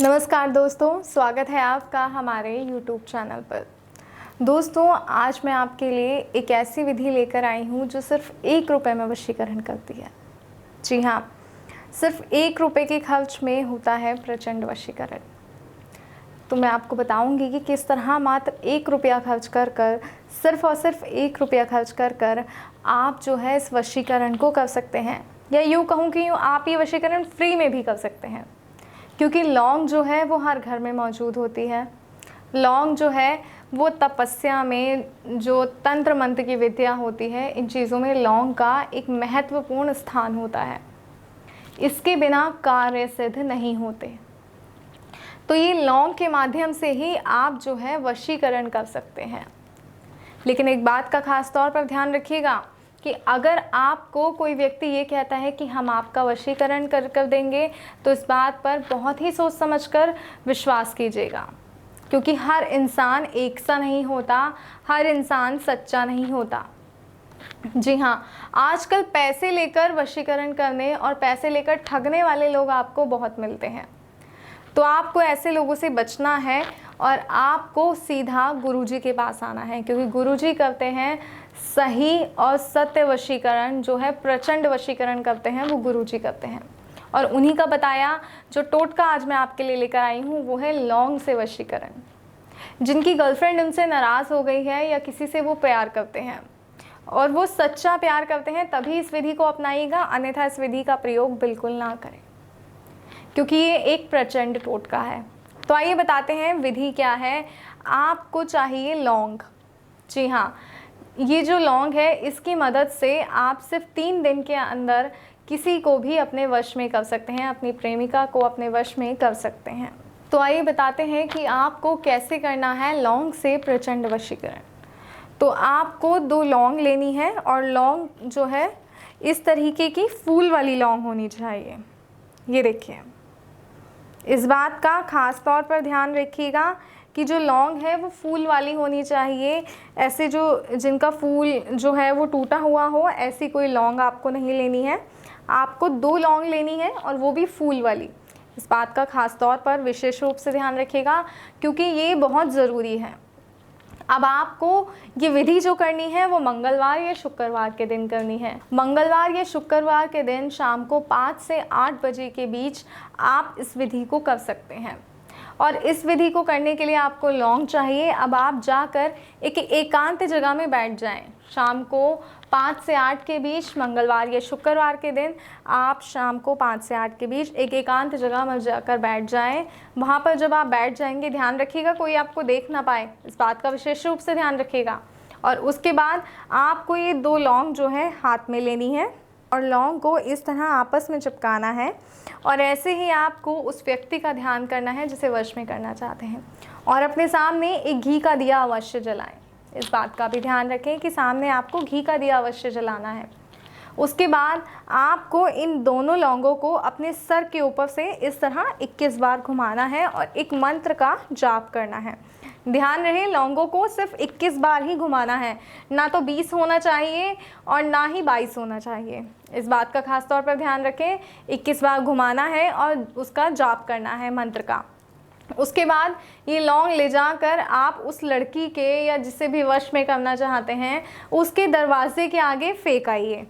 नमस्कार दोस्तों, स्वागत है आपका हमारे YouTube चैनल पर। दोस्तों, आज मैं आपके लिए एक ऐसी विधि लेकर आई हूँ जो सिर्फ 1 रुपये में वशीकरण करती है। जी हाँ, सिर्फ 1 रुपये के खर्च में होता है प्रचंड वशीकरण। तो मैं आपको बताऊंगी कि किस तरह मात्र 1 रुपया खर्च कर कर, सिर्फ और सिर्फ 1 रुपया खर्च कर कर आप जो है इस वशीकरण को कर सकते हैं, या यूँ कहूँ कि आप ये वशीकरण फ्री में भी कर सकते हैं। क्योंकि लौंग जो है वो हर घर में मौजूद होती है। लौंग जो है वो तपस्या में, जो तंत्र मंत्र की विद्या होती है, इन चीज़ों में लौंग का एक महत्वपूर्ण स्थान होता है। इसके बिना कार्य सिद्ध नहीं होते। तो ये लौंग के माध्यम से ही आप जो है वशीकरण कर सकते हैं। लेकिन एक बात का खास तौर पर ध्यान रखिएगा कि अगर आपको कोई व्यक्ति ये कहता है कि हम आपका वशीकरण कर देंगे, तो इस बात पर बहुत ही सोच समझकर विश्वास कीजिएगा। क्योंकि हर इंसान एक सा नहीं होता, हर इंसान सच्चा नहीं होता। जी हाँ, आजकल पैसे लेकर वशीकरण करने और पैसे लेकर ठगने वाले लोग आपको बहुत मिलते हैं। तो आपको ऐसे लोगों से बचना है और आपको सीधा गुरुजी के पास आना है, क्योंकि गुरुजी करते हैं सही और सत्य वशीकरण। जो है प्रचंड वशीकरण करते हैं वो गुरुजी करते हैं। और उन्हीं का बताया जो टोटका आज मैं आपके लिए लेकर आई हूँ वो है लौंग से वशीकरण। जिनकी गर्लफ्रेंड उनसे नाराज़ हो गई है या किसी से वो प्यार करते हैं और वो सच्चा प्यार करते हैं, तभी इस विधि को अपनाइएगा, अन्यथा इस विधि का प्रयोग बिल्कुल ना करें, क्योंकि ये एक प्रचंड टोटका है। तो आइए बताते हैं विधि क्या है। आपको चाहिए लौंग। जी हाँ, ये जो लौंग है इसकी मदद से आप सिर्फ 3 दिन के अंदर किसी को भी अपने वश में कर सकते हैं, अपनी प्रेमिका को अपने वश में कर सकते हैं। तो आइए बताते हैं कि आपको कैसे करना है लौंग से प्रचंड वशीकरण। तो आपको 2 लौंग लेनी है और लौंग जो है इस तरीके की फूल वाली लौंग होनी चाहिए। ये देखिए, इस बात का खास तौर पर ध्यान रखिएगा कि जो लौंग है वो फूल वाली होनी चाहिए। ऐसे जो जिनका फूल जो है वो टूटा हुआ हो, ऐसी कोई लौंग आपको नहीं लेनी है। आपको 2 लौंग लेनी है और वो भी फूल वाली। इस बात का खास तौर पर विशेष रूप से ध्यान रखिएगा, क्योंकि ये बहुत ज़रूरी है। अब आपको ये विधि जो करनी है वो मंगलवार या शुक्रवार के दिन करनी है। मंगलवार या शुक्रवार के दिन शाम को 5 से 8 बजे के बीच आप इस विधि को कर सकते हैं। और इस विधि को करने के लिए आपको लौंग चाहिए। अब आप जाकर एक एकांत जगह में बैठ जाएं। शाम को 5 से 8 के बीच, मंगलवार या शुक्रवार के दिन आप शाम को 5 से 8 के बीच एक एकांत जगह में जाकर बैठ जाएं। वहाँ पर जब आप बैठ जाएंगे, ध्यान रखिएगा कोई आपको देख ना पाए, इस बात का विशेष रूप से ध्यान रखिएगा। और उसके बाद आपको ये 2 लौंग जो है हाथ में लेनी है और लौंग को इस तरह आपस में चिपकाना है। और ऐसे ही आपको उस व्यक्ति का ध्यान करना है जिसे वश में करना चाहते हैं, और अपने सामने एक घी का दिया अवश्य जलाएं। इस बात का भी ध्यान रखें कि सामने आपको घी का दिया अवश्य जलाना है। उसके बाद आपको इन दोनों लौंगों को अपने सर के ऊपर से इस तरह 21 बार घुमाना है और एक मंत्र का जाप करना है। ध्यान रहे, लौंगों को सिर्फ 21 बार ही घुमाना है, ना तो 20 होना चाहिए और ना ही 22 होना चाहिए। इस बात का खास तौर पर ध्यान रखें। 21 बार घुमाना है और उसका जाप करना है मंत्र का। उसके बाद ये लौंग ले जाकर आप उस लड़की के या जिसे भी वश में करना चाहते हैं उसके दरवाजे के आगे फेंक आइए।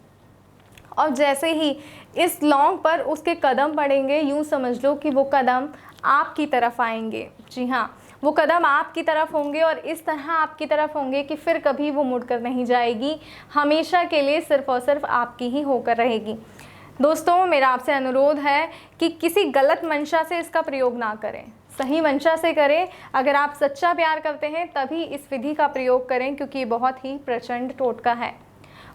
और जैसे ही इस लौंग पर उसके कदम पड़ेंगे, यूँ समझ लो कि वो कदम आपकी तरफ आएंगे। जी हाँ, वो कदम आपकी तरफ होंगे और इस तरह आपकी तरफ होंगे कि फिर कभी वो मुड़कर नहीं जाएगी, हमेशा के लिए सिर्फ और सिर्फ आपकी ही होकर रहेगी। दोस्तों, मेरा आपसे अनुरोध है कि किसी गलत मंशा से इसका प्रयोग ना करें, सही मंशा से करें। अगर आप सच्चा प्यार करते हैं तभी इस विधि का प्रयोग करें, क्योंकि ये बहुत ही प्रचंड टोटका है।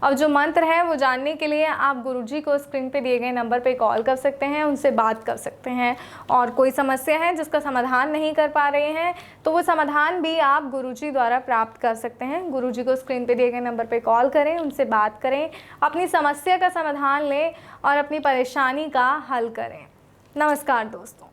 और जो मंत्र है वो जानने के लिए आप गुरुजी को स्क्रीन पे दिए गए नंबर पे कॉल कर सकते हैं, उनसे बात कर सकते हैं। और कोई समस्या है जिसका समाधान नहीं कर पा रहे हैं तो वो समाधान भी आप गुरुजी द्वारा प्राप्त कर सकते हैं। गुरुजी को स्क्रीन पे दिए गए नंबर पे कॉल करें, उनसे बात करें, अपनी समस्या का समाधान लें और अपनी परेशानी का हल करें। नमस्कार दोस्तों।